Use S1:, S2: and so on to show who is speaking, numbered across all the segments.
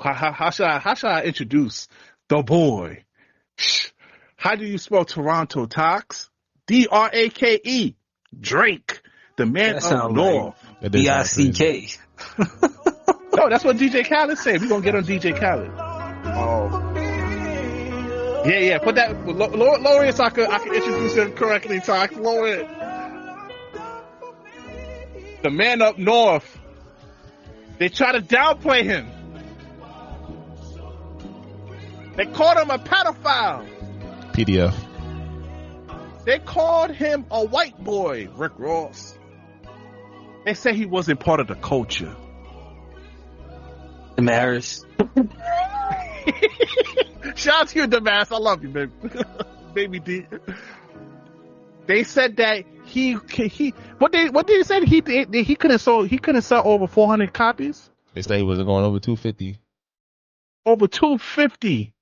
S1: how should I introduce the boy? How do you spell Toronto, Tox? Drake. Drake, the man
S2: That
S1: up
S2: sound like
S1: north.
S2: B-I-C-K.
S1: No, that's what DJ Khaled said. We're gonna get on DJ Khaled. Oh. Yeah. Put that lower it so I can introduce him correctly, Tox. Lower it. The man up north. They try to downplay him. They called him a pedophile.
S3: PDF.
S1: They called him a white boy, Rick Ross. They said he wasn't part of the culture.
S2: Damaris.
S1: Shout out to you, Damaris. I love you, baby. Baby D. They said that he what they said he couldn't sell over 400 copies.
S3: They say he wasn't going over 250.
S1: Over 250.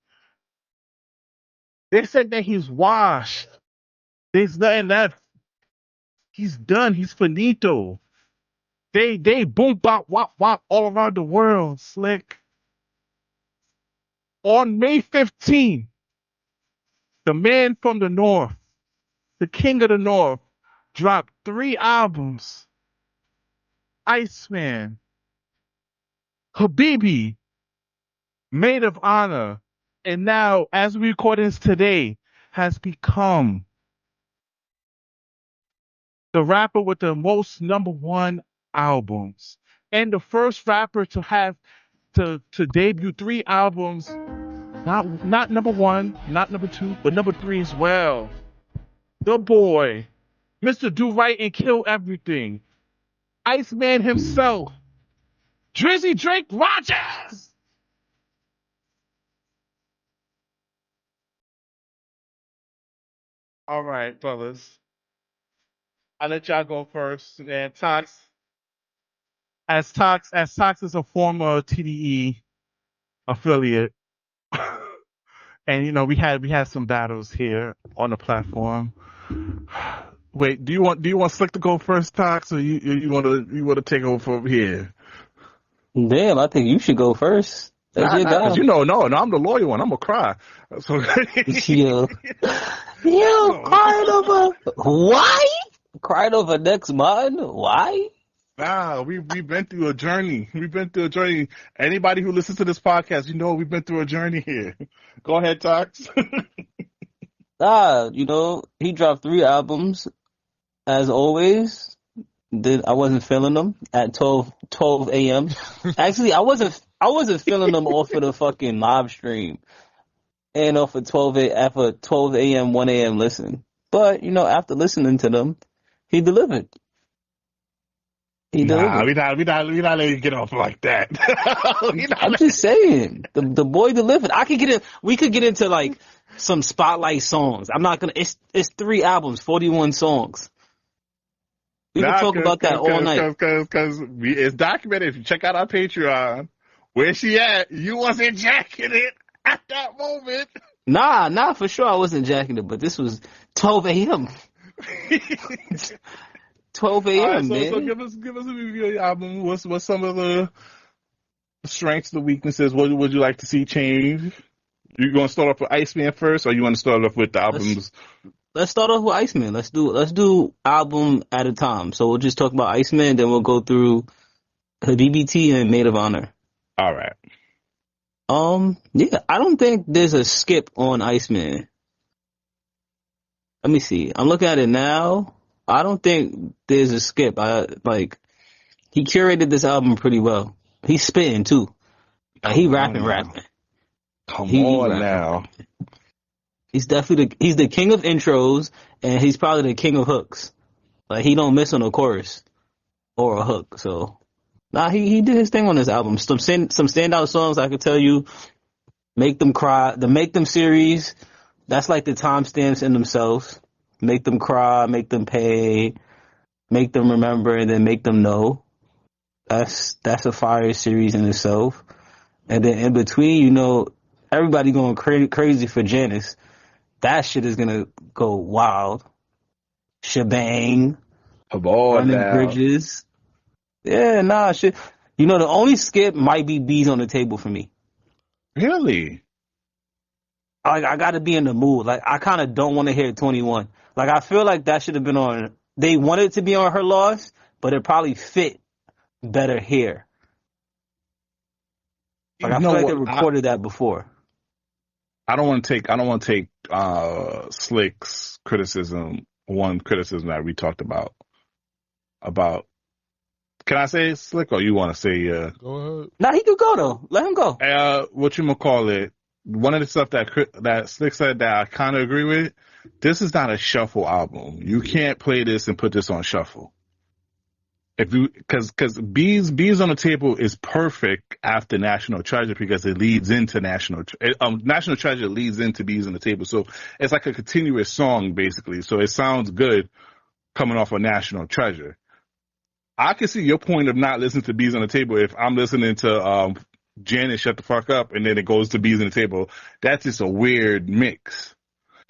S1: They said that he's washed. There's nothing left. He's done. He's finito. They boom bop wop wop all around the world, Slick. On May 15th, the man from the north, the king of the north, dropped 3 albums. ICEMAN, Habibi, Maid of Honor, and now, as we record this today, has become the rapper with the most #1 albums. And the first rapper to have to debut 3 albums, not #1, not #2, but #3 as well. The boy, Mr. Do Right and Kill Everything, Iceman himself, Drizzy Drake Rogers. All right, fellas. I'll let y'all go first. And Tox, as Tox is a former TDE affiliate, and we had some battles here on the platform. Wait, do you want Slick to go first, Tox, or you want to take over from here?
S2: Damn, I think you should go first. That's your
S1: Nah,
S2: job.
S1: no, I'm the loyal one. I'm gonna cry. So
S2: You cried over why? Cried over next month? Why?
S1: Nah, we've been through a journey. Anybody who listens to this podcast, we've been through a journey here. Go ahead, Tox.
S2: He dropped 3 albums, as always. I wasn't feeling them at 12 a.m. Actually, I wasn't feeling them off of the fucking live stream and off of 12 a.m., 1 a.m. listen. But, after listening to them, he delivered.
S1: Nah, we not letting you get off like that.
S2: I'm just saying, the boy delivered. We could get into like some spotlight songs. I'm not gonna. It's 3 albums, 41 songs. We can talk about that all night.
S1: Because it's documented. If you check out our Patreon, where she at, you wasn't jacking it at that moment.
S2: Nah, for sure I wasn't jacking it, but this was 12 a.m. 12 a.m.
S1: Right,
S2: man.
S1: So give us a review of your album. What's some of the strengths, the weaknesses? What would you like to see change? You going to start off with Iceman first, or you want to start off with the albums?
S2: Let's start off with Iceman. Let's do album at a time. So we'll just talk about Iceman, then we'll go through DBT and Maid of Honor.
S1: All right.
S2: Yeah, I don't think there's a skip on Iceman. Let me see. I'm looking at it now. I don't think there's a skip. He curated this album pretty well. He's spitting too. He rapping.
S1: Come on now.
S2: He's definitely he's the king of intros, and he's probably the king of hooks. Like, he don't miss on a chorus or a hook. So, he did his thing on this album. Some standout songs I could tell you. Make Them Cry. The Make Them series, that's like the timestamps in themselves. Make Them Cry, Make Them Pay, Make Them Remember, and then Make Them Know. That's a fire series in itself. And then in between, everybody going crazy for Janice. That shit is gonna go wild. Shebang. Running Bridges. Yeah, shit. The only skip might be Bees on the Table for me.
S4: Really?
S2: Like, I got to be in the mood. Like, I kind of don't want to hear 21. Like, I feel like that should have been on. They wanted it to be on Her Loss, but it probably fit better here. Like,
S4: You
S2: I
S4: know
S2: feel like they
S4: what?
S2: recorded that before.
S4: I don't want to take Slick's criticism, one criticism that we talked about. Can I say Slick, or you want to say
S3: Go ahead.
S2: Nah, he could go though. Let him go.
S4: what you call it? One of the stuff that Slick said that I kind of agree with. This is not a shuffle album. You can't play this and put this on shuffle. If you because Bees on the Table is perfect after National Treasure because it leads into National Treasure leads into Bees on the Table, so it's like a continuous song basically. So it sounds good coming off of National Treasure. I can see your point of not listening to Bees on the Table if I'm listening to Janet Shut the Fuck Up and then it goes to Bees on the Table. That's just a weird mix.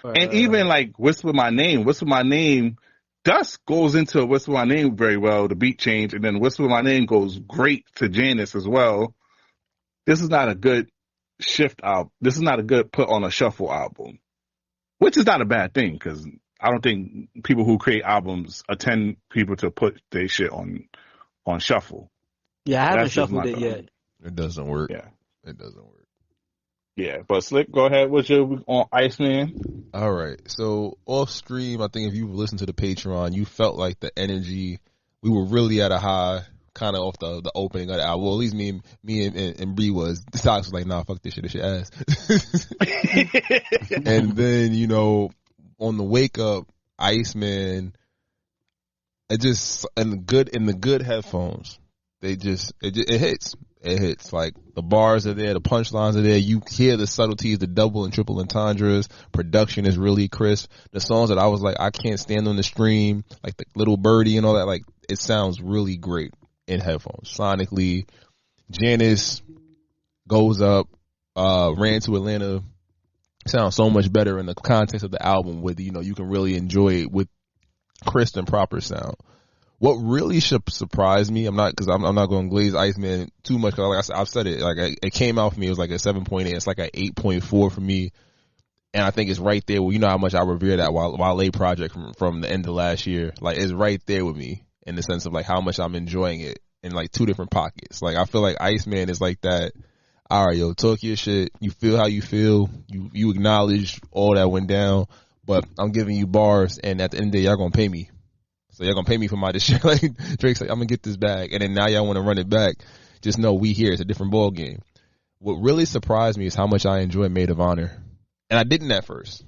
S4: And even like Whisper My Name, Dust goes into Whisper My Name very well, the beat change, and then Whisper My Name goes great to Janice as well. This is not a good shift album. This is not a good put on a shuffle album, which is not a bad thing because I don't think people who create albums attend people to put their shit on shuffle.
S2: Yeah, I haven't
S4: That's just
S2: shuffled
S4: my
S2: it
S4: thought.
S2: yet.
S3: It doesn't work.
S4: Yeah.
S3: It doesn't work.
S4: Yeah, but Slick, go ahead. What's your on Iceman?
S3: All right. So off stream, I think if you listened to the Patreon, you felt like the energy. We were really at a high, kind of off the opening of the album. Well, at least me and Bree was. Sox was like, nah, fuck this shit ass. And then on the wake up, Iceman, it just in the good headphones, it hits. It hits. Like, the bars are there, the punchlines are there. You hear the subtleties, the double and triple entendres. Production is really crisp. The songs that I was like, I can't stand on the stream, like the Little Birdie and all that, like, it sounds really great in headphones. Sonically, Janice goes up, ran to Atlanta, sounds so much better in the context of the album with, you can really enjoy it with crisp and proper sound. What really should surprise me, I'm not going to glaze Iceman too much, because like I said, I've said it, like it came out for me, it was like a 7.8, it's like an 8.4 for me, and I think it's right there. Well, you know how much I revere that Wale project from the end of last year. Like, it's right there with me in the sense of like how much I'm enjoying it in like two different pockets. Like, I feel like Iceman is like that. All right, yo, talk your shit. You feel how you feel. You acknowledge all that went down, but I'm giving you bars, and at the end of the day, y'all gonna pay me. So y'all gonna pay me for my shit. Like, Drake's like, I'm gonna get this bag, and then now y'all want to run it back. Just know we here. It's a different ball game. What really surprised me is how much I enjoy Maid of Honor, and I didn't at first.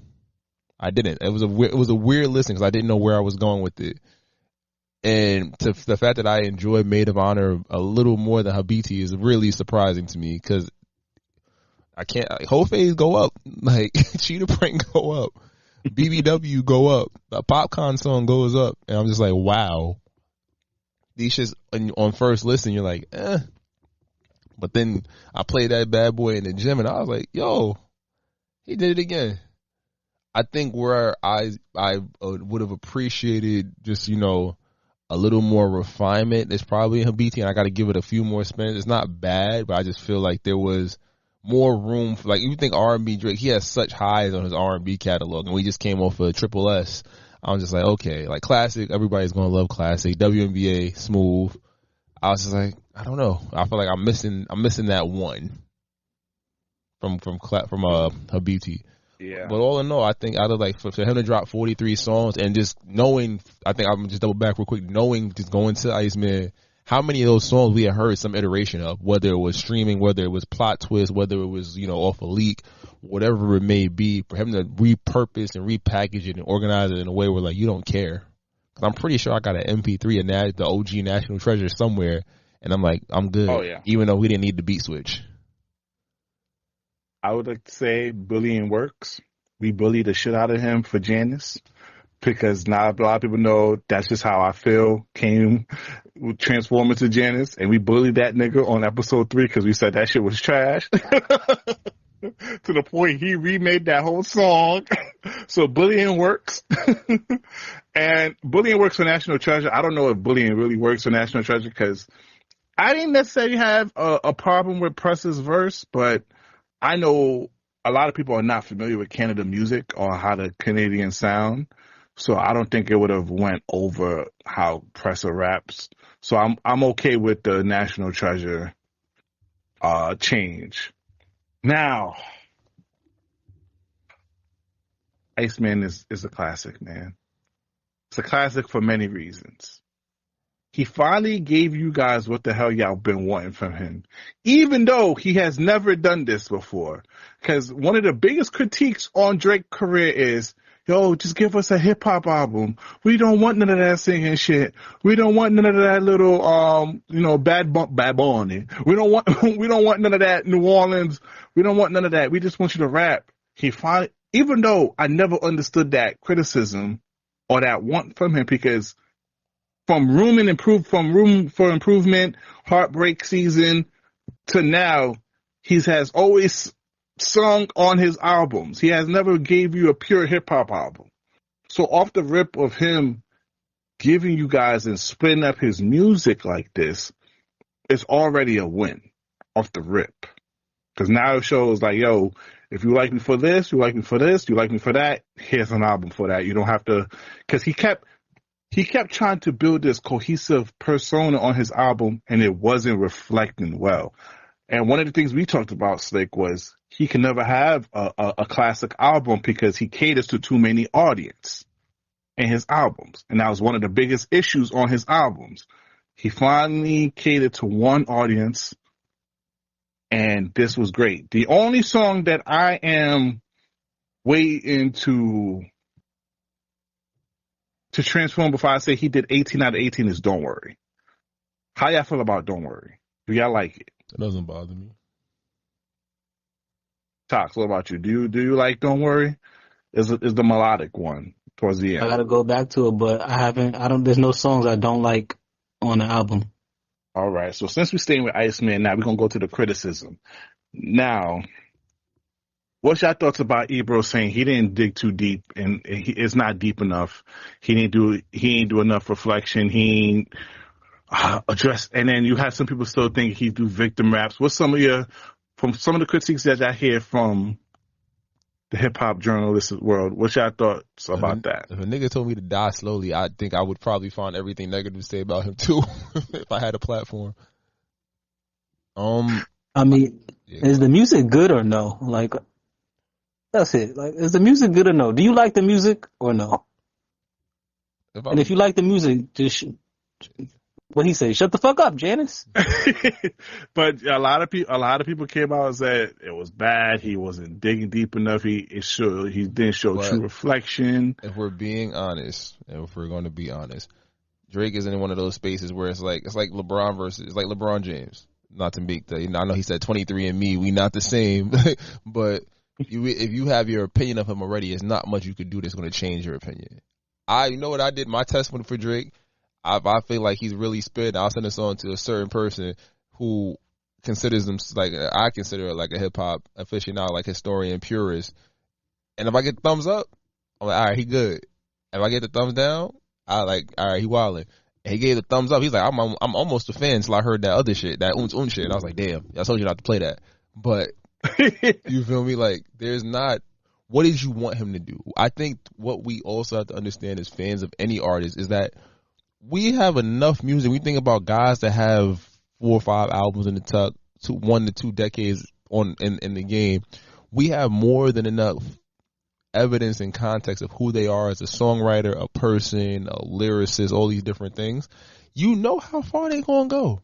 S3: I didn't. It was a weird listen because I didn't know where I was going with it. And to the fact that I enjoy Maid of Honor a little more than Habiti is really surprising to me, because I can't. Whole phase go up, like Cheetah Print go up, BBW go up, the Popcorn song goes up, and I'm just like, wow. These shits on first listen, you're like, eh. But then I played that bad boy in the gym, and I was like, yo, he did it again. I think where I would have appreciated just, a little more refinement is probably in Habiti, and I got to give it a few more spins. It's not bad, but I just feel like there was more room for, like, you think R&B Drake, he has such highs on his R&B catalog, and we just came off of Triple S. I'm just like, okay, like classic, everybody's gonna love classic. WNBA, smooth. I was just like, I don't know. I feel like I'm missing that one from Habiti.
S4: Yeah.
S3: But all in all, I think out of like for him to drop 43 songs and just knowing, I think I'm just double back real quick, knowing just going to Iceman, how many of those songs we had heard some iteration of, whether it was streaming, whether it was plot twist, whether it was, off a leak, whatever it may be, for him to repurpose and repackage it and organize it in a way where like you don't care. Cause I'm pretty sure I got an MP3 of the OG National Treasure somewhere, and I'm like, I'm good.
S4: Oh, yeah.
S3: Even though we didn't need the beat switch.
S4: I would like to say bullying works. We bullied the shit out of him for Janice, because now a lot of people know that's just how I feel came transform into Janice, and we bullied that nigga on episode 3 because we said that shit was trash. To the point he remade that whole song. So bullying works. And bullying works for National Treasure. I don't know if bullying really works for National Treasure, because I didn't necessarily have a problem with Press's verse, but I know a lot of people are not familiar with Canada music or how the Canadian sound, so I don't think it would have went over how Pressa raps. So I'm okay with the National Treasure change. Now, Iceman is a classic, man. It's a classic for many reasons. He finally gave you guys what the hell y'all been wanting from him, even though he has never done this before. Because one of the biggest critiques on Drake's career is, yo, just give us a hip hop album. We don't want none of that singing shit. We don't want none of that little, bad bunny. We don't want, we don't want none of that New Orleans. We don't want none of that. We just want you to rap. He finally, even though I never understood that criticism or that want from him, because from Room for Improvement, Heartbreak Season to now, he has always sung on his albums. He has never gave you a pure hip hop album. So off the rip of him giving you guys and splitting up his music like this, it's already a win off the rip. Because now it shows like, yo, if you like me for this, you like me for this, you like me for that, here's an album for that. You don't have to, because he kept trying to build this cohesive persona on his album, and it wasn't reflecting well. And one of the things we talked about, Slick, was he can never have a classic album because he caters to too many audience in his albums. And that was one of the biggest issues on his albums. He finally catered to one audience, and this was great. The only song that I am waiting to transform before I say he did 18 out of 18 is Don't Worry. How y'all feel about Don't Worry? Do y'all like it?
S3: It doesn't bother me.
S4: Tox, what about you? Do you like Don't Worry? Is the melodic one towards the end?
S2: I gotta go back to it, but there's no songs I don't like on the album.
S4: All right. So since we're staying with Iceman, now we're going to go to the criticism. Now, what's your thoughts about Ebro saying he didn't dig too deep and it's not deep enough? He ain't do enough reflection. He ain't address. And then you have some people still think he do victim raps. What's some of the critiques that I hear from the hip hop journalist world? What's your thoughts about that?
S3: If a nigga told me to die slowly, I think I would probably find everything negative to say about him too if I had a platform.
S2: I mean, is the music good or no? Like, that's it. Like, is the music good or no? Do you like the music or no? If you like the music, just what he say? Shut the fuck up, Janice.
S4: But a lot of people came out and said it was bad. He wasn't digging deep enough. He didn't show true reflection.
S3: If we're being honest, and if we're going to be honest, Drake is in one of those spaces where it's like LeBron James. Not to make I know he said 23 and me, we not the same, but if you have your opinion of him already, it's not much you could do that's going to change your opinion. You know what I did? My testament for Drake, I feel like he's really spit. I'll send this on to a certain person who considers them I consider it like a hip hop aficionado, like historian, purist. And if I get the thumbs up, I'm like, all right, he good. If I get the thumbs down, I like, all right, he wildin'. And he gave the thumbs up. He's like, I'm almost a fan until I heard that other shit, that shit. And I was like, damn, I told you not to play that. But you feel me? Like, there's not. What did you want him to do? I think what we also have to understand as fans of any artist is that we have enough music. We think about guys that have 4 or 5 albums in the tuck, 1 to 2 decades in the game. We have more than enough evidence and context of who they are as a songwriter, a person, a lyricist, all these different things. You know how far they gonna go.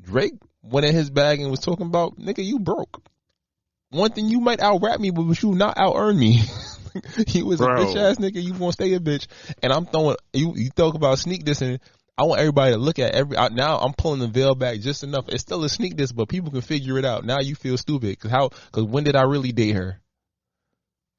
S3: Drake went in his bag and was talking about, nigga, you broke. One thing, you might out-rap me, but you not out-earn me. He was a bitch-ass nigga. You won't stay a bitch. And I'm throwing, you talk about sneak dissing. I want everybody to look at now I'm pulling the veil back just enough. It's still a sneak diss, but people can figure it out. Now you feel stupid. Cause when did I really date her?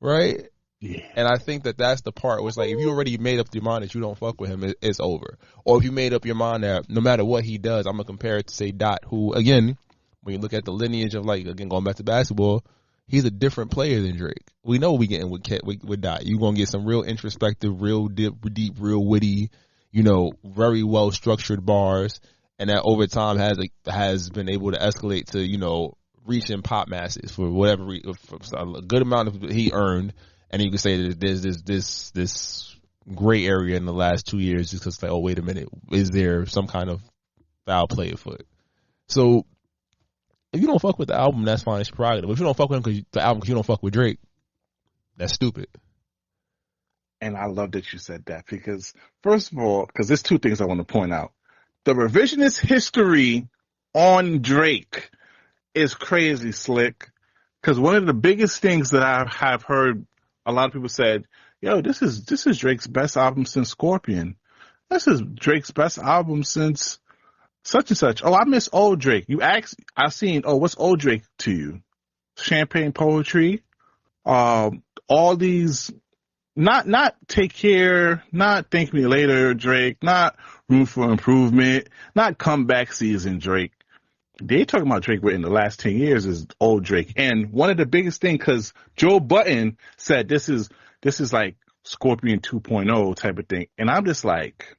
S3: Right? Yeah. And I think that's the part where it's like, if you already made up your mind that you don't fuck with him, it's over. Or if you made up your mind that no matter what he does, I'm going to compare it to, say, Dot, who, again, when you look at the lineage of, like, again, going back to basketball, he's a different player than Drake. We know we getting with Dot. You're going to get some real introspective, real deep, real witty, very well-structured bars. And that over time has been able to escalate to, reaching pop masses for whatever for a good amount of he earned, and you can say that there's this gray area in the last 2 years just because like, oh wait a minute, is there some kind of foul play afoot? So if you don't fuck with the album, that's fine, it's your prerogative. If you don't fuck with him because you don't fuck with Drake, that's stupid.
S4: And I love that you said that because, first of all, because there's two things I want to point out. The revisionist history on Drake is crazy, Slick. Because one of the biggest things that I have heard a lot of people said, yo, this is Drake's best album since Scorpion. This is Drake's best album since such and such. Oh, I miss old Drake. I've seen, what's old Drake to you? Champagne Poetry, all these, not Take Care, not Thank Me Later Drake, not Room for Improvement, not Comeback Season Drake. They talking about Drake within the last 10 years is old Drake. And one of the biggest things, because Joe Budden said this is like Scorpion 2.0 type of thing. And I'm just like,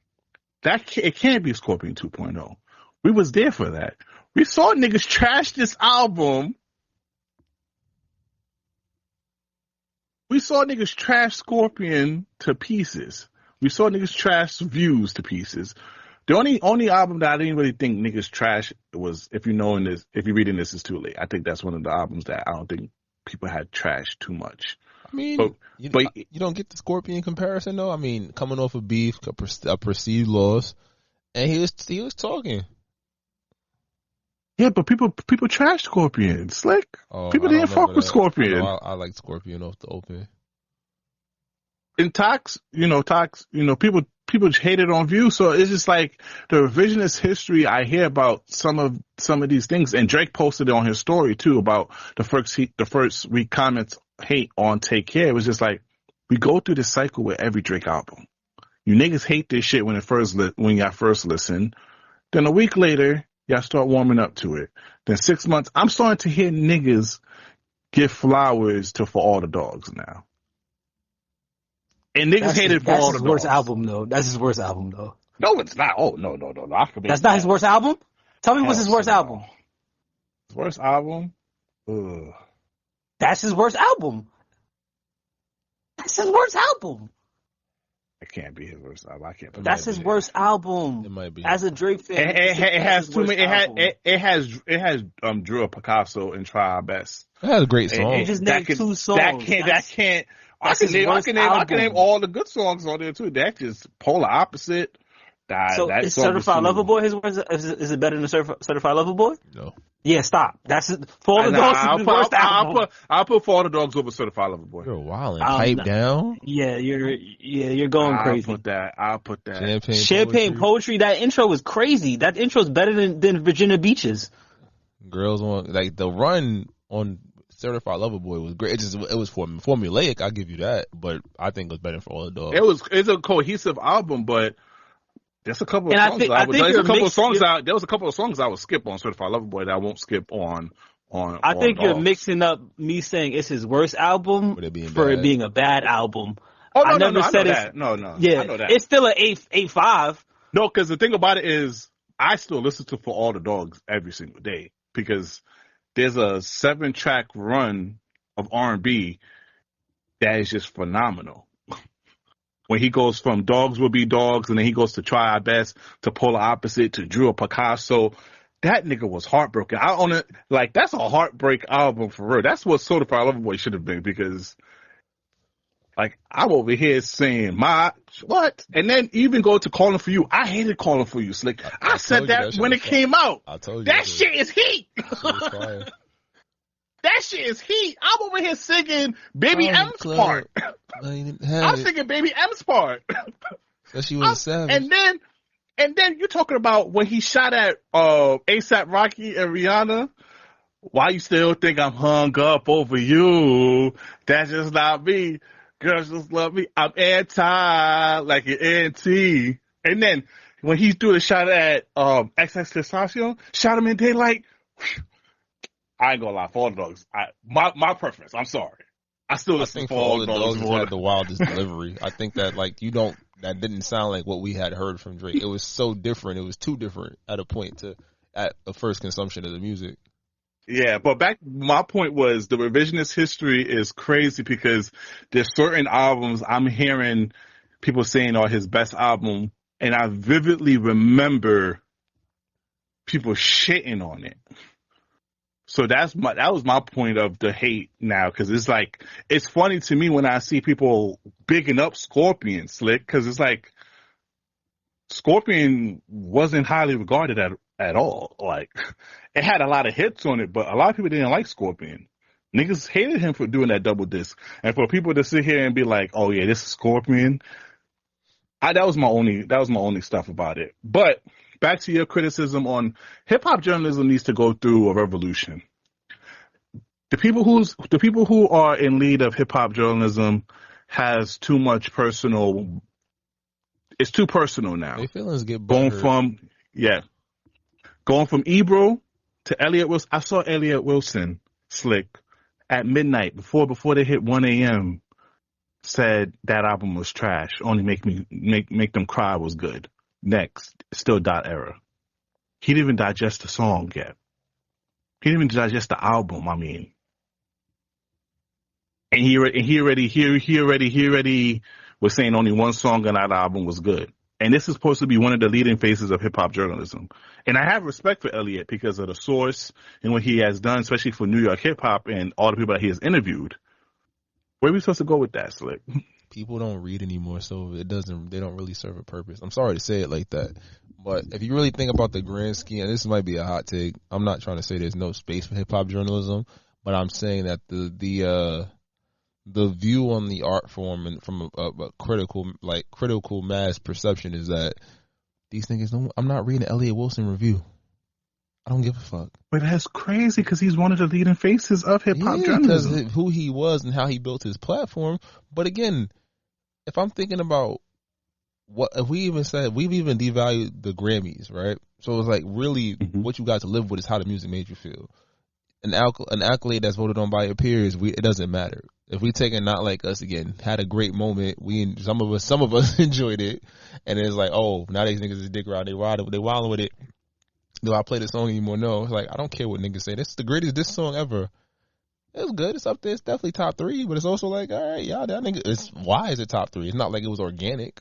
S4: it can't be Scorpion 2.0. We was there for that. We saw niggas trash this album. We saw niggas trash Scorpion to pieces. We saw niggas trash Views to pieces. The only album that I didn't really think niggas trash was if you're reading this is too late. I think that's one of the albums that I don't think people had trashed too much.
S3: I mean, you don't get the Scorpion comparison though. I mean, coming off of Beef, a perceived loss, and he was talking.
S4: Yeah, but people trash Scorpion. Slick. People didn't fuck with Scorpion.
S3: I like Scorpion off the open.
S4: In Tox, people hated on View, so it's just like the revisionist history I hear about some of these things, and Drake posted it on his story too about the first week comments hate on Take Care. It was just like we go through this cycle with every Drake album. You niggas hate this shit when y'all first listen, then a week later y'all start warming up to it. Then 6 months, I'm starting to hear niggas give flowers to For All the Dogs now. And niggas hated For All the Dogs.
S2: That's his worst album, though. That's his worst album, though.
S4: No, it's not. Oh, no.
S2: That's not his worst album? Tell me what's his worst album.
S4: His worst album? Ugh.
S2: That's his worst album. That's his worst album.
S4: It can't be his worst album. I can't.
S2: That's his worst album.
S3: It might be.
S2: As a Drake fan,
S4: it has too many. It has Drew Picasso and Try Our Best.
S3: It has a great song.
S2: You just named two songs.
S4: That can't. I can name all the good songs on there too. That's just polar opposite.
S2: So is Certified Lover Boy his worst? Is it better than Certified Lover Boy?
S3: No.
S2: Yeah, stop. That's it. For All the Dogs is his worst album.
S4: I'll put For All the Dogs over Certified Lover Boy.
S3: You're wildin'. Pipe down.
S2: Yeah, you're going crazy.
S4: I'll put that.
S2: Champagne Poetry. That intro was crazy. That intro is better than Virginia Beaches.
S3: Girls on like the run on Certified Lover Boy was great. It was formulaic. I'll give you that, but I think it was better For All the Dogs.
S4: It's a cohesive album, but. There's a couple of songs I would skip on Certified Lover Boy that I won't skip on.
S2: I think you're mixing up me saying it's his worst album it being a bad album.
S4: Oh no, I never said it. No.
S2: Yeah,
S4: I know that.
S2: It's still an 8.5.
S4: No, because the thing about it is I still listen to For All the Dogs every single day because there's a 7-track run of R&B that is just phenomenal. When he goes from Dogs Will Be Dogs, and then he goes to Try Our Best, to Polar Opposite, to Drew Picasso, that nigga was heartbroken. I own it. Like, that's a heartbreak album for real. That's what Certified Lover Boy should have been because, like, I'm over here saying, what? And then even go to Calling For You. I hated Calling For You, Slick. I said that when it came out.
S3: I told you.
S4: That shit is heat. That shit is heat. I'm over here singing Baby M's part. I'm singing Baby M's part.
S3: So she was savage.
S4: And then you're talking about when he shot at ASAP Rocky and Rihanna. Why you still think I'm hung up over you? That's just not me. Girls just love me. I'm anti, like an anti. And then when he threw the shot at XXXTentacion, shot him in daylight. I ain't gonna lie, For All the Dogs. My preference. I'm sorry. I still listen to For All the Dogs.
S3: Had the wildest delivery. I think that that didn't sound like what we had heard from Drake. It was so different. It was too different at a point at the first consumption of the music.
S4: Yeah, but my point was the revisionist history is crazy because there's certain albums I'm hearing people saying are his best album, and I vividly remember people shitting on it. So that was my point of the hate now, because it's like, it's funny to me when I see people bigging up Scorpion Slick, because it's like Scorpion wasn't highly regarded at all. Like, it had a lot of hits on it, but a lot of people didn't like Scorpion. Niggas hated him for doing that double disc, and for people to sit here and be like, "Oh yeah, this is Scorpion," that was my only stuff about it. But back to your criticism on hip hop journalism needs to go through a revolution. The people who are in lead of hip hop journalism has too much personal. It's too personal now.
S3: Their feelings get
S4: Going
S3: butthurt.
S4: from Ebro to Elliot Wilson. I saw Elliot Wilson Slick at midnight before they hit 1 a.m. said that album was trash. Only make them cry was good. Next, still dot error. He didn't even digest the song yet. He didn't even digest the album. I mean, and he already was saying only one song on that album was good. And this is supposed to be one of the leading faces of hip hop journalism. And I have respect for Elliot because of the source and what he has done, especially for New York hip hop and all the people that he has interviewed. Where are we supposed to go with that, Slick?
S3: People don't read anymore, so they don't really serve a purpose. I'm sorry to say it like that, but if you really think about the grand scheme, and this might be a hot take, I'm not trying to say there's no space for hip hop journalism, but I'm saying that the view on the art form and from a critical mass perception is that these niggas don't. I'm not reading an Elliot Wilson review. I don't give a fuck.
S4: But that's crazy because he's one of the leading faces of hip hop journalism.
S3: Because who he was and how he built his platform. But again, if I'm thinking about if we even said we've even devalued the Grammys, right? So it's like really what you got to live with is how the music made you feel. An accolade that's voted on by your peers, it doesn't matter. If we take it Not Like Us again, had a great moment, some of us enjoyed it, and it's like, oh, now these niggas is dick around, they wilding with it. Do I play the song anymore? No. It's like, I don't care what niggas say. This is the greatest diss song ever. It's good. It's up there. It's definitely top 3, but it's also like, all right, y'all, that nigga. Why is it top 3? It's not like it was organic,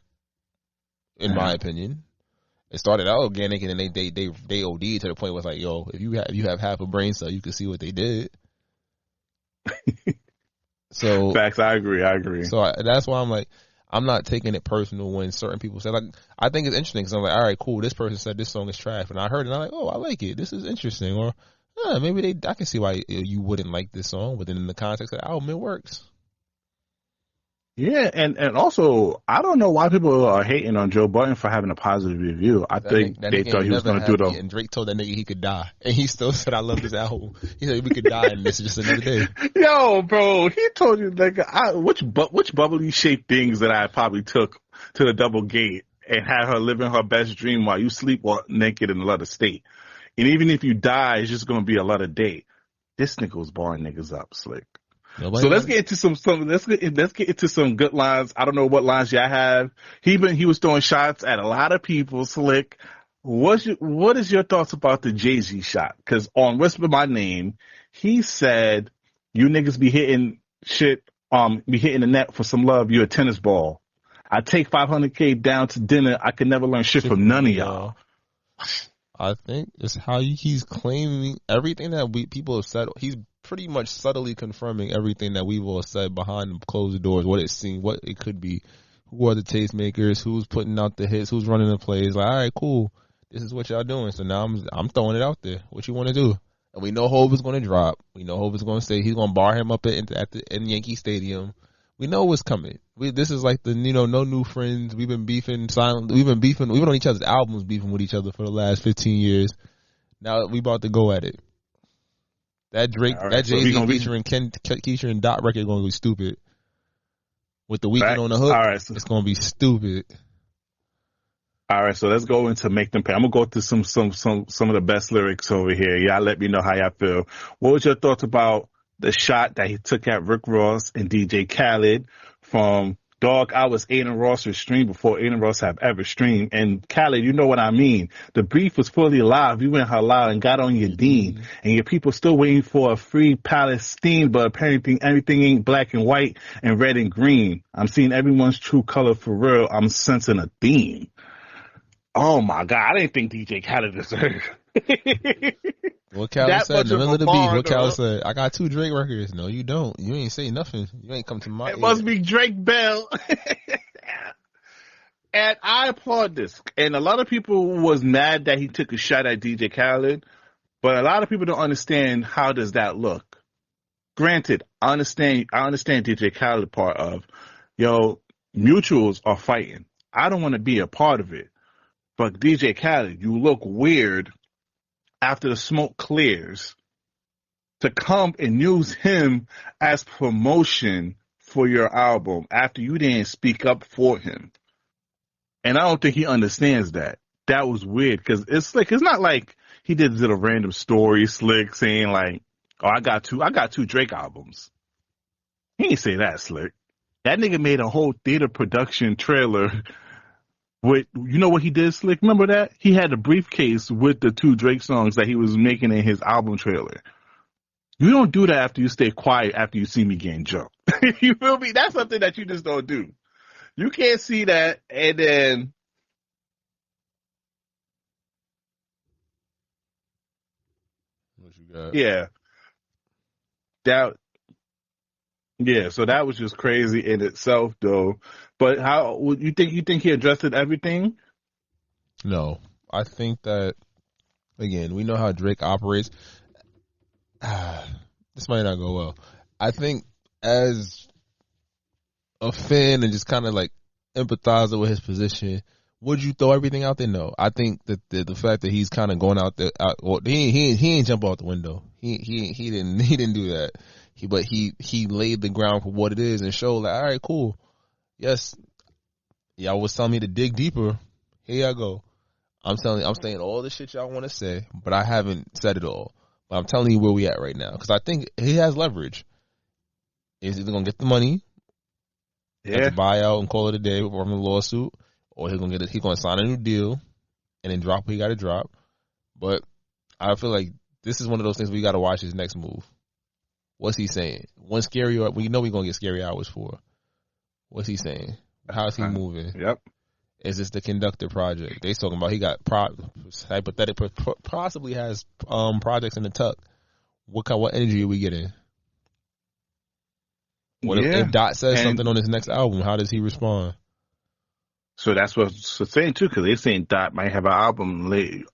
S3: in my opinion. It started out organic, and then they OD'd to the point where it's like, yo, if you have half a brain cell, you can see what they did. So
S4: facts, I agree.
S3: So that's why I'm like, I'm not taking it personal when certain people say, like, I think it's interesting because I'm like, all right, cool, this person said this song is trash, and I heard it, and I'm like, oh, I like it. This is interesting, or maybe I can see why you wouldn't like this song, but then in the context of the album, it works.
S4: Yeah, and also, I don't know why people are hating on Joe Budden for having a positive review. I think they thought he was going to do it.
S3: And Drake told that nigga he could die, and he still said, I love this album. He said we could die, and this is just another day.
S4: Yo, bro, he told you, like, which bubbly shaped things that I probably took to the double gate and had her living her best dream while you sleep naked in a lot of state. And even if you die, it's just going to be a lot of day. This nigga was barring niggas up, Slick. So let's get into let's get into some good lines. I don't know what lines y'all have. He was throwing shots at a lot of people, Slick. What is your thoughts about the Jay-Z shot? Because on Whisper My Name, he said, you niggas be hitting shit, be hitting the net for some love, you're a tennis ball. I take $500K down to dinner, I could never learn shit from none of y'all.
S3: I think it's how he's claiming everything that people have said. He's pretty much subtly confirming everything that we've all said behind closed doors, what it seemed, what it could be. Who are the tastemakers? Who's putting out the hits? Who's running the plays? Like, all right, cool. This is what y'all doing. So now I'm throwing it out there. What you want to do? And we know Hov is going to drop. We know Hov is going to say he's going to bar him up in Yankee Stadium. We know what's coming. This is like the, no new friends. We've been beefing silently. We've been on each other's albums, beefing with each other for the last 15 years. Now we about to go at it. That Drake, right, that Jay-Z featuring Keisha and Dot record going to be stupid. With the Weeknd on the hook, it's going to be stupid.
S4: All right, so let's go into Make Them Pay. I'm gonna go through some of the best lyrics over here. Y'all let me know how y'all feel. What was your thoughts about the shot that he took at Rick Ross and DJ Khaled from Dog, I was Aiden Ross's stream before Aiden Ross have ever streamed. And Khaled, you know what I mean. The beef was fully live. You went halal and got on your dean. And your people still waiting for a free Palestine, but apparently everything ain't black and white and red and green. I'm seeing everyone's true color for real. I'm sensing a theme. Oh my God. I didn't think DJ Khaled deserved
S3: What Khaled
S4: that
S3: said in
S4: much
S3: the
S4: of
S3: middle
S4: a
S3: of the beef,
S4: bar,
S3: what
S4: though.
S3: Khaled said, I got 2 Drake records. No, you don't. You ain't say nothing. You ain't come to my
S4: It
S3: ear.
S4: must be Drake Bell. And I applaud this. And a lot of people was mad that he took a shot at DJ Khaled, but a lot of people don't understand how does that look. Granted, I understand DJ Khaled part of, mutuals are fighting. I don't want to be a part of it. But DJ Khaled, you look weird after the smoke clears to come and use him as promotion for your album after you didn't speak up for him. And I don't think he understands that. That was weird because it's Slick. It's not like he did a random story, Slick, saying like, "Oh, I got two Drake albums." He ain't say that, Slick. That nigga made a whole theater production trailer with, you know what he did, Slick? Remember that? He had a briefcase with the 2 Drake songs that he was making in his album trailer. You don't do that after you stay quiet after you see me getting jumped. You feel me? That's something that you just don't do. You can't see that and then
S3: What you got?
S4: yeah. So that was just crazy in itself though. But how would you think he addressed everything?
S3: No. I think that, again, we know how Drake operates. This might not go well. I think as a fan and just kind of like empathizer with his position, would you throw everything out there? No. I think that the fact that he's kind of going out there, he ain't jump out the window. He didn't do that. But he laid the ground for what it is and showed like, all right, cool. Yes, y'all was telling me to dig deeper. Here I go. I'm saying all the shit y'all want to say, but I haven't said it all. But I'm telling you where we at right now because I think he has leverage. He's either gonna get the money, get the buyout and call it a day from the lawsuit, or he's gonna sign a new deal and then drop what he got to drop. But I feel like this is one of those things we got to watch his next move. What's he saying? We know we're gonna get scary hours for. What's he saying? How's he moving?
S4: Yep.
S3: Is this the Conductor project? They talking about he got possibly has projects in the tuck. What energy are we getting? What if Dot says something on his next album? How does he respond?
S4: So that's what's saying too, because they're saying Dot might have an album late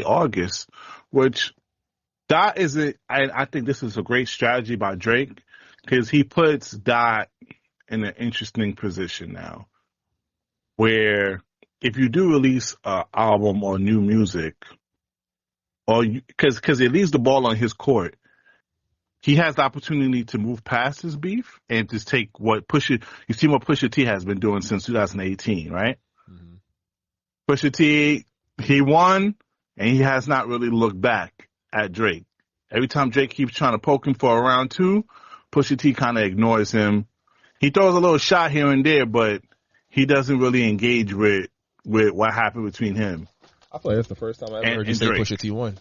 S4: August, which Dot isn't. I think this is a great strategy by Drake because he puts Dot in an interesting position now, where if you do release an album or new music, or because it leaves the ball on his court, he has the opportunity to move past his beef and just take what you see what Pusha T has been doing since 2018, right?
S3: Mm-hmm.
S4: Pusha T, he won, and he has not really looked back at Drake. Every time Drake keeps trying to poke him for a round 2, Pusha T kind of ignores him. He throws a little shot here and there, but he doesn't really engage with what happened between him.
S3: I feel like that's the first time I ever heard you say Pusha T won.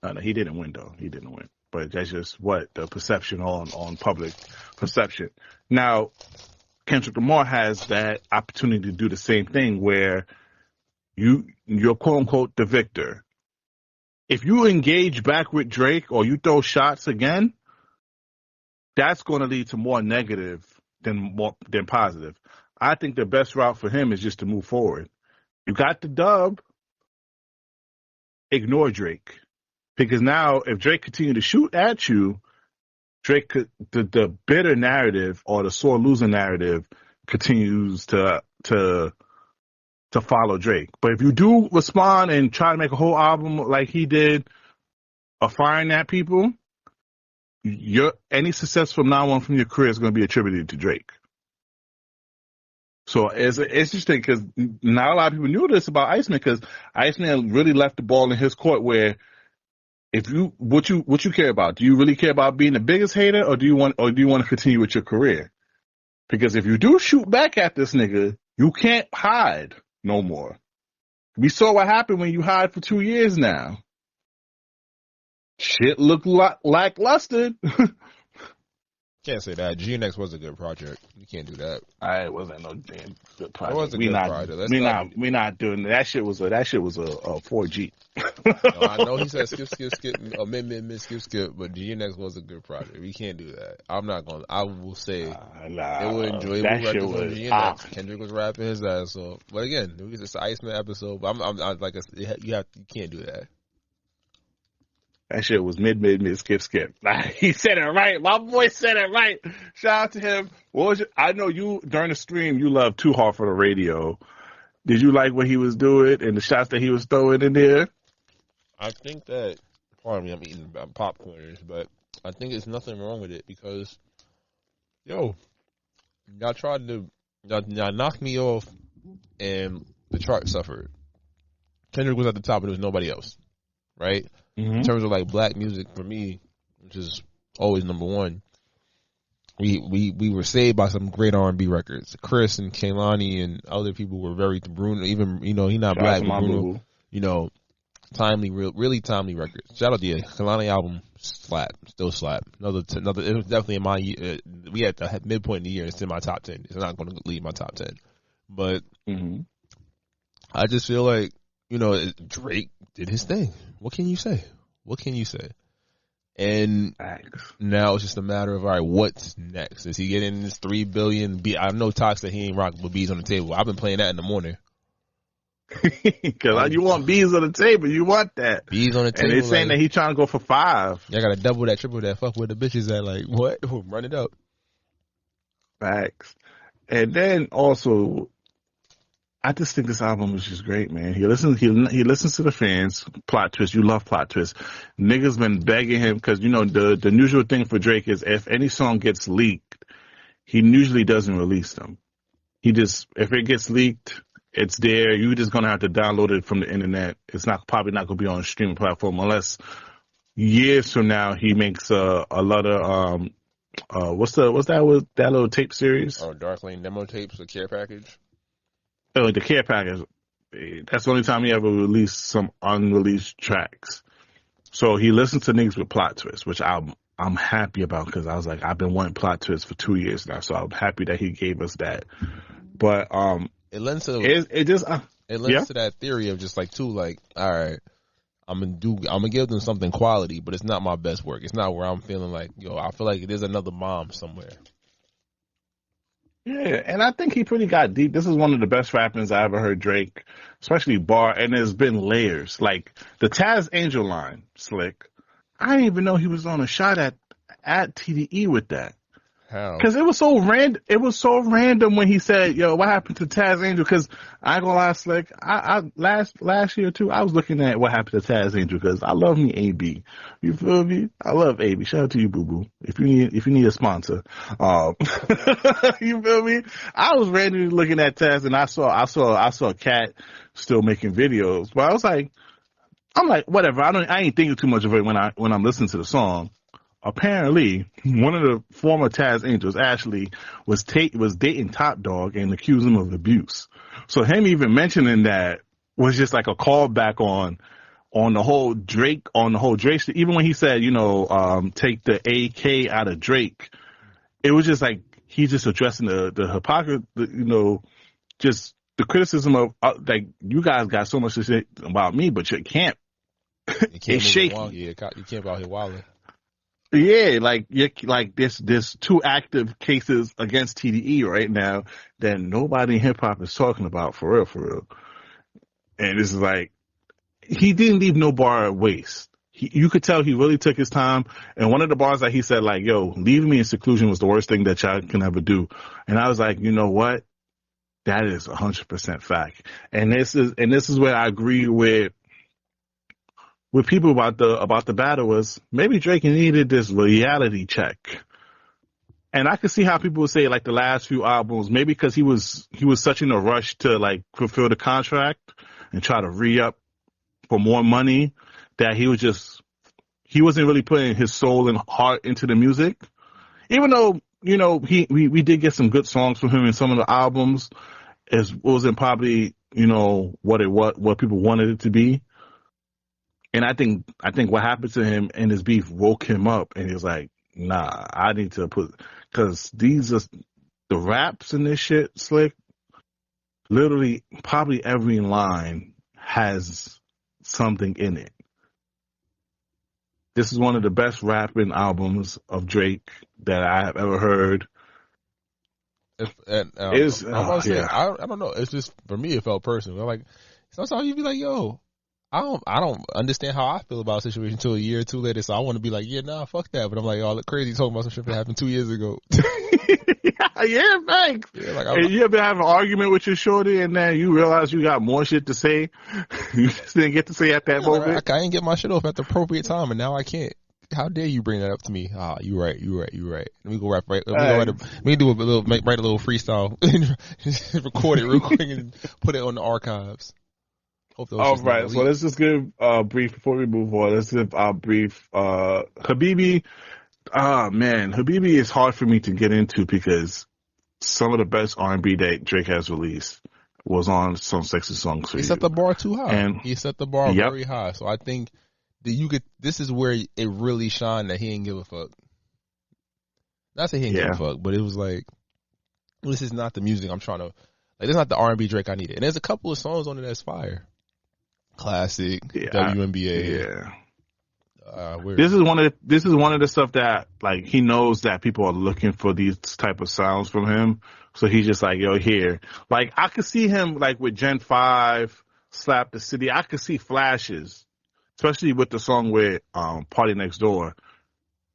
S4: No, he didn't win though. He didn't win. But that's just what the perception on public perception. Now, Kendrick Lamar has that opportunity to do the same thing where you're quote unquote the victor. If you engage back with Drake or you throw shots again, that's going to lead to more negative than positive. I think the best route for him is just to move forward. You got the dub, ignore Drake. Because now, if Drake continued to shoot at you, Drake could the bitter narrative or the sore loser narrative continues to follow Drake. But if you do respond and try to make a whole album like he did, of firing at people, any success from now on from your career is going to be attributed to Drake. So it's interesting because not a lot of people knew this about ICEMAN because ICEMAN really left the ball in his court where. What you care about? Do you really care about being the biggest hater, or do you want to continue with your career? Because if you do shoot back at this nigga, you can't hide no more. We saw what happened when you hide for 2 years now. Shit look lackluster.
S3: Can't say that. GNX was a good project. You can't do that.
S4: It wasn't no damn good project.
S3: It was a good project.
S4: We not doing that. That shit was a 4G.
S3: No, I know he said skip, mid, skip, but GNX was a good project. We can't do that. I'm not gonna. I will say it was enjoyable records on GNX. Kendrick was rapping his ass off. But again, it's an ICEMAN episode. But I'm like, you can't do that.
S4: That shit was mid, skip. He said it right. My boy said it right. Shout out to him. I know you, during the stream, you loved Too Hard for the Radio. Did you like what he was doing and the shots that he was throwing in there?
S3: I think that, pardon me, I'm eating popcorners, but I think there's nothing wrong with it because, y'all tried to, y'all knocked me off and the chart suffered. Kendrick was at the top and there was nobody else, right? Mm-hmm. In terms of like black music for me, which is always number one, we were saved by some great R&B records. Chris and Kehlani and other people were very, Bruno, even, he not black, but Bruno, timely, really timely records. Shout out to you. Kehlani album, still slap. Another, it was definitely in my, we at the midpoint in the year, it's in my top 10. It's not going to leave my top 10. But I just feel like, Drake did his thing. What can you say? And now it's just a matter of, all right, what's next? Is he getting this $3 billion? I know Tox that he ain't rocking with bees on the table. I've been playing that in the morning.
S4: Because you want bees on the table. You want that.
S3: Bees on the table.
S4: And they're saying that he's trying to go for 5.
S3: I got to double that, triple that. Fuck where the bitches at. Like, what? Run it up.
S4: Facts. And then also, I just think this album is just great, man. He listens to the fans. Plot twist. You love plot twist. Niggas been begging him because, the usual thing for Drake is if any song gets leaked, he usually doesn't release them. If it gets leaked, it's there. You're just going to have to download it from the internet. It's probably not going to be on a streaming platform unless years from now he makes a lot of, what's that with that little tape series?
S3: Oh, Dark Lane demo tapes, the care package.
S4: Oh, the care package. That's the only time he ever released some unreleased tracks. So he listens to niggas with plot twists, which I'm happy about because I was like, I've been wanting plot twists for 2 years now, so I'm happy that he gave us that. But
S3: it lends to to that theory of just like all right, I'm gonna give them something quality, but it's not my best work. It's not where I'm feeling like, I feel like there's another bomb somewhere.
S4: Yeah, and I think he pretty got deep. This is one of the best rappings I ever heard Drake, especially bar, and there's been layers. Like the Taz Angel line, Slick. I didn't even know he was on a shot at TDE with that.
S3: How?
S4: Because it was so random. It was so random when he said, "Yo, what happened to Taz Angel?" Because I ain't gonna lie, Slick. I last year too, I was looking at what happened to Taz Angel because I love me AB. You feel me? I love AB. Shout out to you, boo boo. If you need a sponsor, you feel me? I was randomly looking at Taz and I saw Cat still making videos, but I was like, I'm like, whatever. I ain't thinking too much of it when I'm listening to the song. Apparently, one of the former Taz Angels, Ashley, was dating Top Dog and accused him of abuse. So him even mentioning that was just like a callback on the whole Drake shit. Even when he said, take the AK out of Drake, it was just like he's just addressing the hypocrisy, just the criticism of like you guys got so much to say about me, but you can't. It's shaky.
S3: You can't be out here wilding.
S4: Yeah, like there's 2 active cases against TDE right now that nobody in hip hop is talking about for real. And this is like, he didn't leave no bar at waste. You could tell he really took his time. And one of the bars that he said, like, yo, leaving me in seclusion was the worst thing that y'all can ever do. And I was like, you know what? That is 100% fact. And this is where I agree with people about the battle was maybe Drake needed this reality check. And I could see how people would say like the last few albums, maybe because he was such in a rush to like fulfill the contract and try to re-up for more money that he wasn't really putting his soul and heart into the music. Even though you know, we did get some good songs from him in some of the albums. It wasn't probably, you know, what people wanted it to be. And I think what happened to him and his beef woke him up, and he was like, nah, I need to because these are the raps in this shit, Slick. Literally, probably every line has something in it. This is one of the best rapping albums of Drake that I have ever heard.
S3: I don't know. It's just, for me, it felt personal. I'm like, sometimes you be like, yo, I don't understand how I feel about a situation until a year or two later. So I want to be like, yeah, nah, fuck that. But I'm like, oh, look crazy talking about some shit that happened 2 years ago.
S4: Yeah, thanks. Yeah, and you ever have an argument with your shorty and then you realize you got more shit to say you just didn't get to say at that moment?
S3: Like, I didn't get my shit off at the appropriate time, and now I can't. How dare you bring that up to me? Ah, you right. Let me go rap right. Let me do a little, write a little freestyle, record it real quick, and put it on the archives.
S4: All right, so let's just give a brief before we move on. Let's give a brief. Habibi. Man, Habibi is hard for me to get into because some of the best R&B that Drake has released was on some sexy songs.
S3: He set the bar too high. And he set the bar very high. So I think that this is where it really shined that he didn't give a fuck. Not say he didn't give a fuck, but it was like, this is not the music I'm trying to, like, this is not the R&B Drake I needed. And there's a couple of songs on it that's fire. Classic, WNBA.
S4: Yeah. This is one of the stuff that, like, he knows that people are looking for these type of sounds from him, so he's just like, yo, here. Like, I could see him like with Gen 5, Slap the City. I could see flashes, especially with the song with Party Next Door,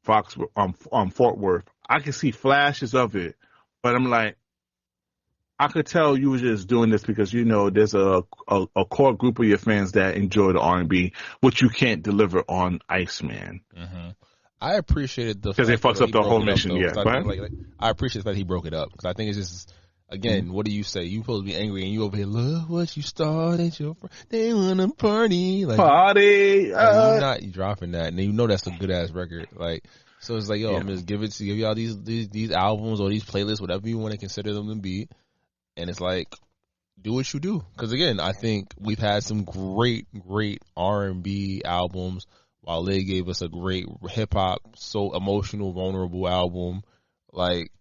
S4: Fort Worth. I could see flashes of it, but I'm like, I could tell you were just doing this because, you know, there's a core group of your fans that enjoy the R&B, which you can't deliver on ICEMAN.
S3: Mm-hmm. I appreciated the
S4: because it fucks up the whole mission.
S3: I appreciate that he broke it up because I think it's just, again, what do you say? You supposed to be angry and you over here, look what you started. They wanna party, like party. You're not dropping that, and you know that's a good ass record. Like, so it's like, yo, I'm just give y'all these albums or these playlists, whatever you want to consider them to be. And it's like, do what you do. Because, again, I think we've had some great R&B albums. While they gave us a great hip-hop, so emotional, vulnerable album. Like,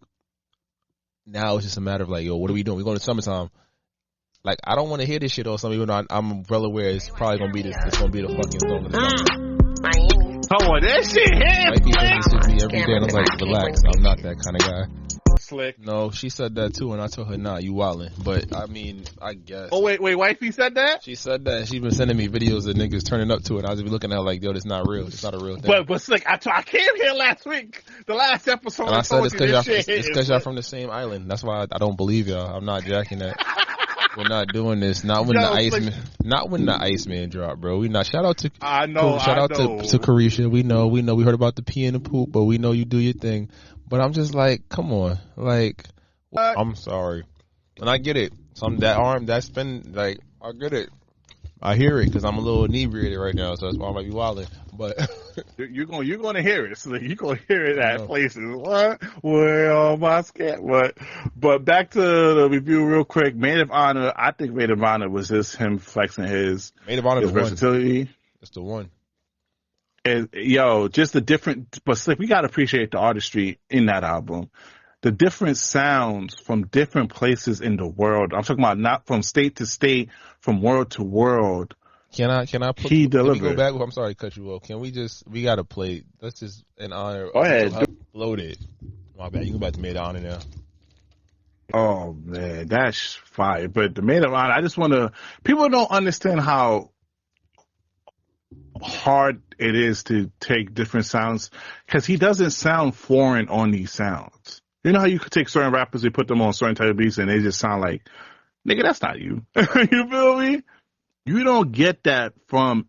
S3: now it's just a matter of, like, yo, what are we doing? We're going to summertime. Like, I don't want to hear this shit or something, even though I'm well aware it's probably going to be it's going to be the fucking song of the summer.
S4: Oh, that shit hit!
S3: Like, people just hit me every day, and I'm like, relax. I'm not that kind of guy.
S4: Slick.
S3: No, she said that too, and I told her, nah, you wildin'. But, I mean, I guess.
S4: Oh, wait, wifey said that?
S3: She said that. She's been sending me videos of niggas turning up to it. I was just looking at her like, yo, this not real. It's not a real thing.
S4: But Slick, I came here last week, the last episode.
S3: And I said it's because y'all from the same island. That's why I don't believe y'all. I'm not jacking that. We're not doing this. Not when the Iceman drop, bro. We not. Shout out to to Carisha. We know. We heard about the pee and the poop, but we know you do your thing. But I'm just like, come on, like, what? I'm sorry, and I get it. That's been like, I get it. I hear it because I'm a little inebriated right now, so that's why I might be wilding. But
S4: you're going to hear it. So you're going to hear it at places. What? Well, my scat. But back to the review real quick. Maid of Honor. I think Maid of Honor was just him flexing his
S3: Maid of Honor
S4: versatility.
S3: It's the one.
S4: And just the different. But Slick, we got to appreciate the artistry in that album. The different sounds from different places in the world. I'm talking about not from state to state, from world to world.
S3: Can I put,
S4: he delivered.
S3: Let me go back. I'm sorry to cut you off. Can we got to play, let's just, in honor.
S4: Go ahead.
S3: Upload it. My bad. You can go back to Maid of Honor now.
S4: Oh, man. That's fire. But the Maid of Honor, I just want to, people don't understand how hard it is to take different sounds because he doesn't sound foreign on these sounds. You know how you could take certain rappers and put them on certain type of beats and they just sound like, nigga, that's not you. You feel me? You don't get that from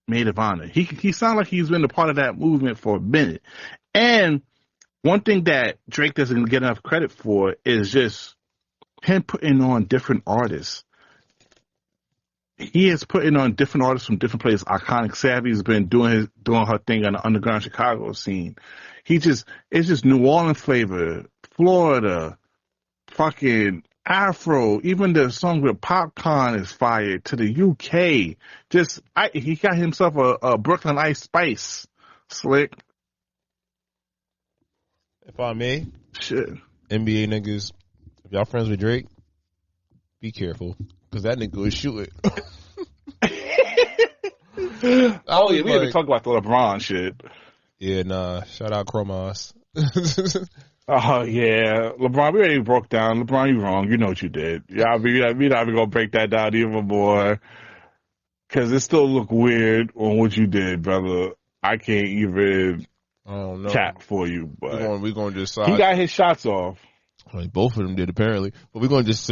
S4: Maid of Honor. He sounds like he's been a part of that movement for a minute. And one thing that Drake doesn't get enough credit for is just him putting on different artists. He is putting on different artists from different places. Iconic Savvy's been doing her thing on the underground Chicago scene. It's just New Orleans flavor Florida, fucking Afro, even the song with Popcorn is fire. To the UK, he got himself a Brooklyn Ice Spice Slick.
S3: If I may,
S4: Shit.
S3: NBA niggas, if y'all friends with Drake, be careful because that nigga was shooting.
S4: Oh yeah, we haven't talked about the LeBron shit.
S3: Yeah, nah. Shout out Chromos.
S4: Oh yeah, LeBron. We already broke down. LeBron, you wrong. You know what you did. Yeah, we not even gonna break that down even more because it still look weird on what you did, brother. I can't even
S3: I don't know.
S4: cap for you, but
S3: we gonna just
S4: he got his shots off.
S3: Like both of them did apparently, but we're gonna just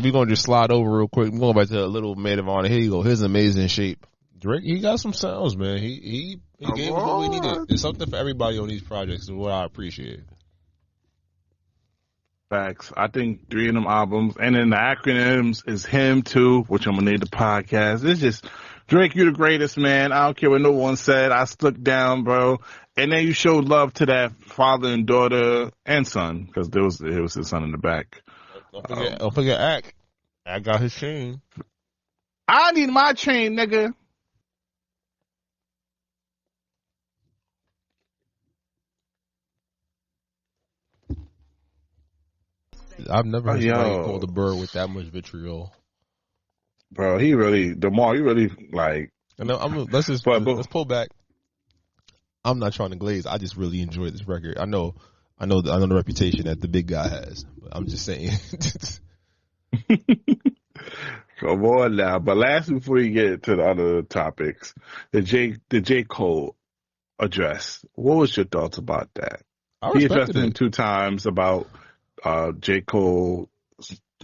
S3: slide over real quick. We're going back to a little maid of honor. Here you go. His amazing shape. Drake, he got some sounds, man. He gave us what we needed. There's something for everybody on these projects, is what I appreciate.
S4: Facts. I think 3 of them albums, and then the acronyms is him too, which I'm gonna name the podcast. It's just Drake, you the greatest, man. I don't care what no one said. I stuck down, bro. And then you showed love to that father and daughter and son, because it was his son in the back.
S3: Don't forget Ack. Ack got his chain.
S4: I need my chain, nigga.
S3: I've never heard somebody call the bird with that much vitriol.
S4: Bro, he really like.
S3: And let's pull back. I'm not trying to glaze. I just really enjoyed this record. I know the reputation that the big guy has, but I'm just saying.
S4: Come on now. But last, before you get to the other topics, the J. Cole address. What was your thoughts about that? He addressed him 2 times about J. Cole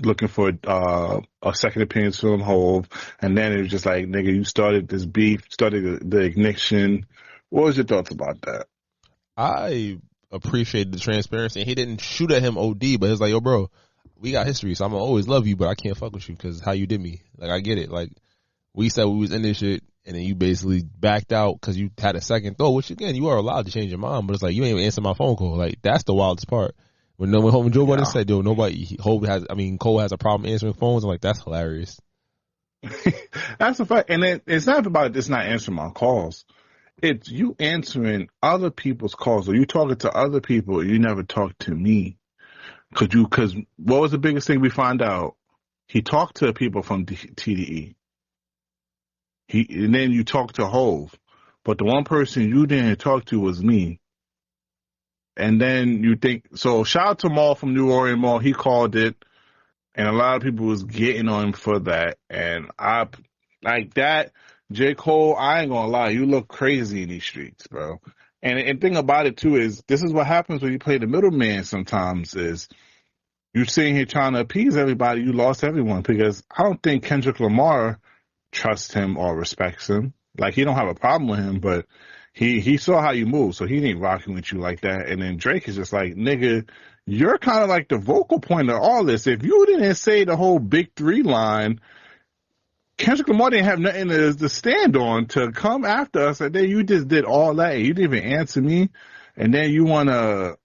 S4: looking for a second appearance from Hove, and then it was just like, nigga, you started this beef, started the ignition. What was your thoughts about that?
S3: I appreciated the transparency. He didn't shoot at him OD, but it's like, yo, bro, we got history, so I'm gonna always love you, but I can't fuck with you because how you did me. Like, I get it. Like, we said we was in this shit, and then you basically backed out because you had a second thought, which again, you are allowed to change your mind, but it's like, you ain't even answer my phone call. Like, that's the wildest part. When Joe Budden said, yo, Cole has a problem answering phones, I'm like, that's hilarious.
S4: That's a fact. And it's not about just not answering my calls. It's you answering other people's calls, or you talking to other people. You never talk to me. Because what was the biggest thing we find out? He talked to people from TDE. And then you talked to Hove. But the one person you didn't talk to was me. And then you think, so shout out to Maul from New Orleans Mall. He called it, and a lot of people was getting on him for that. And I, like that, J. Cole, I ain't gonna lie, you look crazy in these streets, bro. And thing about it too is, this is what happens when you play the middleman sometimes is, you're sitting here trying to appease everybody, you lost everyone, because I don't think Kendrick Lamar trusts him or respects him. Like, he don't have a problem with him, but he saw how you move, so he ain't rocking with you like that. And then Drake is just like, nigga, you're kind of like the vocal point of all this. If you didn't say the whole Big 3 line, Kendrick Lamar didn't have nothing to stand on to come after us. And then you just did all that. You didn't even answer me. And then you want to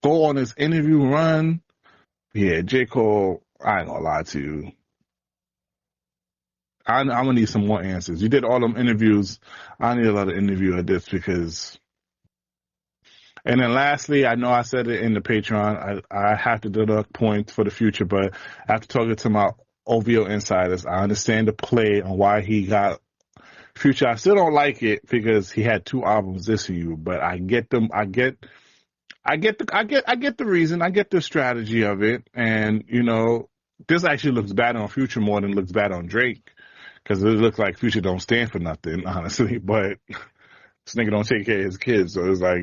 S4: go on this interview run. Yeah, J. Cole, I ain't gonna lie to you. I'm gonna need some more answers. You did all them interviews. I need a lot of interview of this because. And then lastly, I know I said it in the Patreon. I have to deduct points for the future, but after talking to my OVO insiders, I understand the play on why he got Future. I still don't like it because he had 2 albums this year, but I get them. I get the reason. I get the strategy of it, and you know, this actually looks bad on Future more than it looks bad on Drake. Because it looks like Future don't stand for nothing, honestly. But this nigga don't take care of his kids. So it's like,